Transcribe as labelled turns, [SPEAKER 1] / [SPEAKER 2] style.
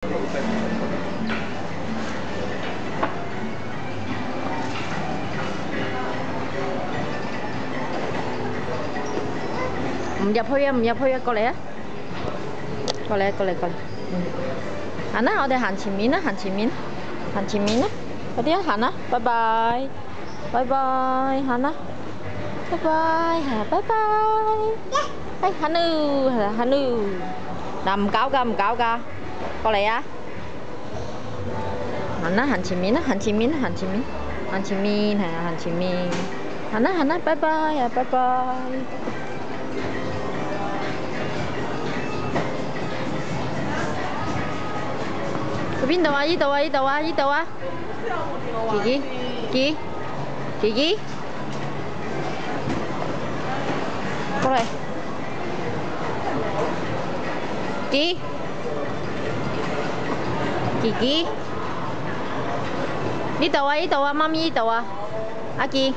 [SPEAKER 1] 唔入去啊！唔入去啊！過嚟啊！過嚟啊！過嚟過嚟。行啦，我哋行前面啦，行前面，行前面啦，快啲啊！行啦，拜拜，拜拜，行啦，拜拜，係啊，拜拜。哎，行咯，係啦，行咯。嗱，唔搞㗎，唔搞㗎，過嚟啊！行啦，行前面啦，行前面，行前面，行前面，係啊，行前面。行啦，行啦，拜拜啊，拜拜。去邊度啊？依度啊！依度啊！依度啊！琪琪，琪琪，過嚟。琪琪，呢度啊！呢度啊！媽咪呢度啊！阿琪。